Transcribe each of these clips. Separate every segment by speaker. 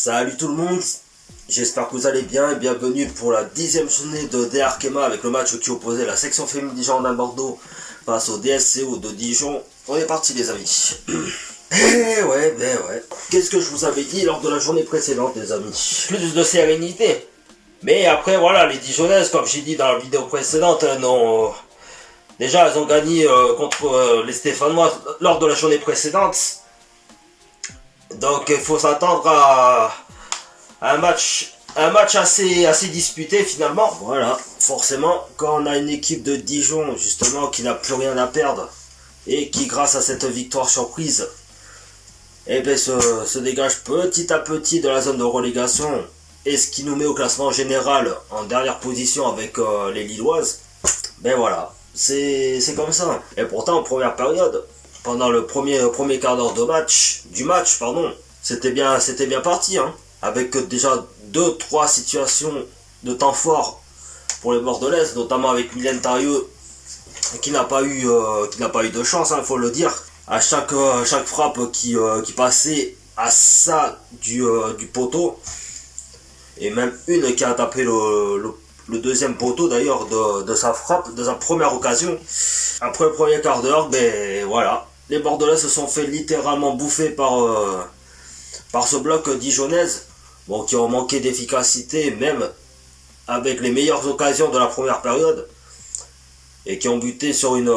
Speaker 1: Salut tout le monde, j'espère que vous allez bien et bienvenue pour la 10e journée de DR Arkema avec le match qui opposait la section féminine Dijon Bordeaux face au DSCO de Dijon. On est parti les amis. Ouais. Qu'est-ce que je vous avais dit lors de la journée précédente les amis? Plus de sérénité. Mais après voilà, les Dijonnaises, comme j'ai dit dans la vidéo précédente, non. Déjà elles ont gagné contre les Stéphanois lors de la journée précédente. Donc il faut s'attendre à un match assez disputé finalement. Voilà, forcément quand on a une équipe de Dijon justement qui n'a plus rien à perdre et qui grâce à cette victoire surprise se dégage petit à petit de la zone de relégation, et ce qui nous met au classement général en dernière position avec les Lilloises. Ben voilà, c'est comme ça. Et pourtant en première période, pendant le premier quart d'heure du match, c'était bien parti, hein, avec déjà 2-3 situations de temps fort pour les Bordelaises, notamment avec Mylène Tarieux qui n'a pas eu de chance, hein, faut le dire. À chaque frappe qui passait à ça du poteau, et même une qui a tapé le deuxième poteau d'ailleurs de sa frappe, de sa première occasion. Après le premier quart d'heure, ben voilà, les Bordelais se sont fait littéralement bouffer par ce bloc dijonnaise, bon, qui ont manqué d'efficacité même avec les meilleures occasions de la première période, et qui ont buté sur une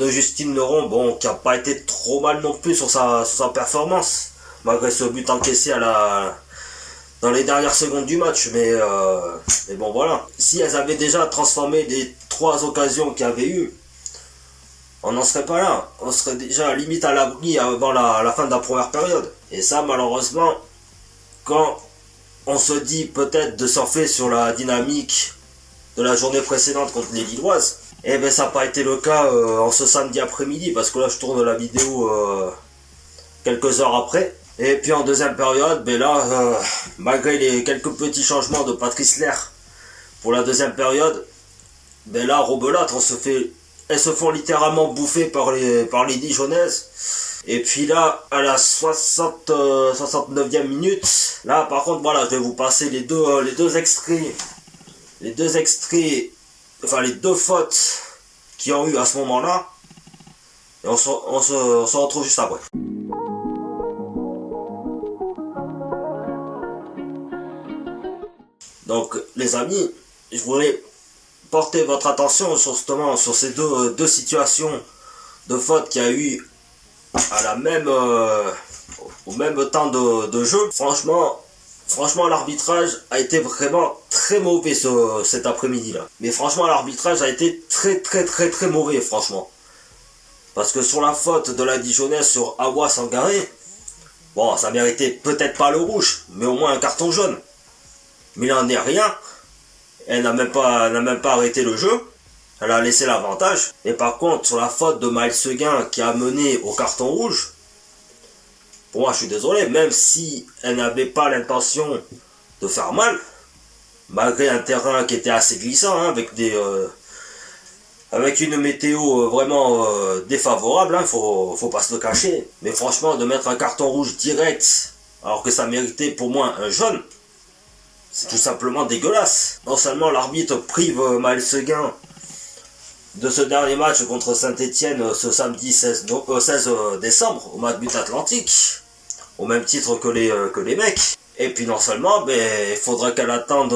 Speaker 1: Justine Leron, bon, qui n'a pas été trop mal non plus sur sa performance, malgré ce but encaissé dans les dernières secondes du match. Mais bon voilà, si elles avaient déjà transformé les 3 occasions qu'il y avait eu, on n'en serait pas là, on serait déjà limite à l'abri avant la fin de la première période. Et ça malheureusement, quand on se dit peut-être de surfer sur la dynamique de la journée précédente contre les Lilloises, et ben ça n'a pas été le cas en ce samedi après-midi, parce que là je tourne la vidéo quelques heures après. Et puis en deuxième période, ben là, malgré les quelques petits changements de Patrice Lair pour la deuxième période, ben là, Robelâtre, elles se font littéralement bouffer par les Dijonnaises. Et puis là, à la 69e minute, là par contre, voilà, je vais vous passer les deux extraits, enfin les 2 fautes qui ont eu à ce moment-là. Et on se retrouve juste après. Donc les amis, je voulais porter votre attention justement sur ces deux situations de faute qu'il y a eu au même temps de jeu. Franchement l'arbitrage a été vraiment très mauvais cet après-midi là. Mais franchement l'arbitrage a été très mauvais franchement. Parce que sur la faute de la Dijonnaise sur Awa Sangaré, bon, ça méritait peut-être pas le rouge, mais au moins un carton jaune. Mais il n'en est rien. Elle n'a même pas arrêté le jeu. Elle a laissé l'avantage. Et par contre, sur la faute de Maëlle Seguin qui a mené au carton rouge, pour moi je suis désolé, même si elle n'avait pas l'intention de faire mal, malgré un terrain qui était assez glissant, hein, avec une météo vraiment défavorable, hein, faut pas se le cacher. Mais franchement, de mettre un carton rouge direct alors que ça méritait pour moi un jaune, c'est tout simplement dégueulasse. Non seulement l'arbitre prive Maëlle Seguin de ce dernier match contre Saint-Etienne ce samedi 16 décembre au match but atlantique, au même titre que les mecs. Et puis non seulement, il faudra qu'elle attende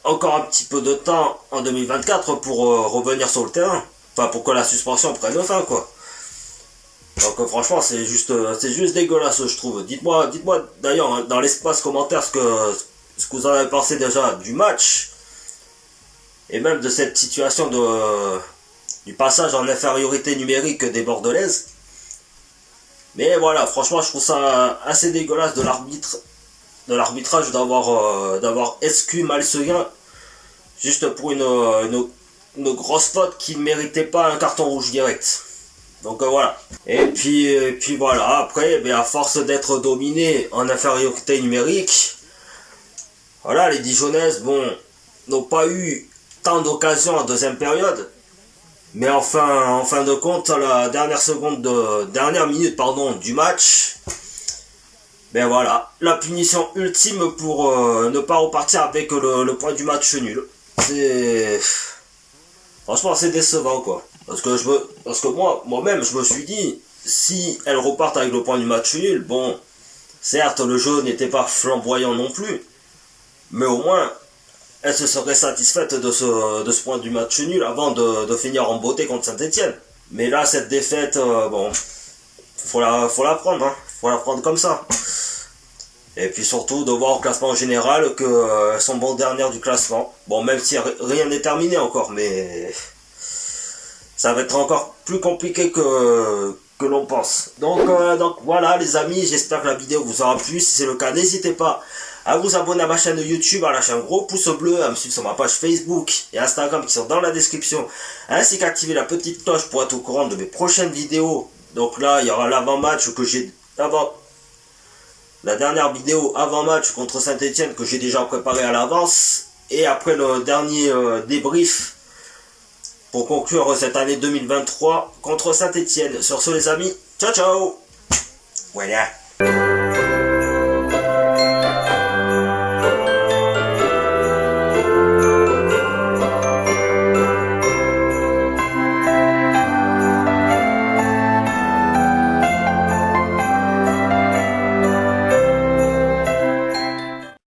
Speaker 1: encore un petit peu de temps en 2024 pour revenir sur le terrain. Enfin, pour que la suspension prenne fin, quoi. Donc franchement c'est juste dégueulasse, je trouve. Dites-moi d'ailleurs, hein, dans l'espace commentaire ce que vous en avez pensé déjà du match, et même de cette situation du passage en infériorité numérique des Bordelaises. Mais voilà, franchement je trouve ça assez dégueulasse de l'arbitrage d'avoir exclu Maëlle Seguin juste pour une grosse faute qui ne méritait pas un carton rouge direct. Donc voilà. Et puis voilà, après, à force d'être dominé en infériorité numérique, voilà, les Dijonnaises, n'ont pas eu tant d'occasions en deuxième période. Mais enfin, en fin de compte, à la dernière minute du match, Ben voilà, la punition ultime pour ne pas repartir avec le point du match nul. C'est... Franchement, c'est décevant, quoi. Parce que moi-même, je me suis dit, si elle repart avec le point du match nul, bon, certes, le jeu n'était pas flamboyant non plus, mais au moins, elle se serait satisfaite de ce point du match nul avant de finir en beauté contre Saint-Etienne. Mais là, cette défaite, bon, faut la prendre, hein. Faut la prendre comme ça. Et puis surtout de voir au classement général qu'elles sont bon dernières du classement. Bon, même si rien n'est terminé encore, mais ça va être encore plus compliqué que l'on pense. Donc voilà les amis, j'espère que la vidéo vous aura plu. Si c'est le cas, n'hésitez pas à vous abonner à ma chaîne YouTube, à lâcher un gros pouce bleu, à me suivre sur ma page Facebook et Instagram qui sont dans la description, ainsi qu'activer la petite cloche pour être au courant de mes prochaines vidéos. Donc là, il y aura l'avant-match que j'ai la dernière vidéo avant-match contre Saint-Etienne que j'ai déjà préparé à l'avance, et après le dernier débrief pour conclure cette année 2023 contre Saint-Etienne. Sur ce les amis, ciao ciao. Voilà.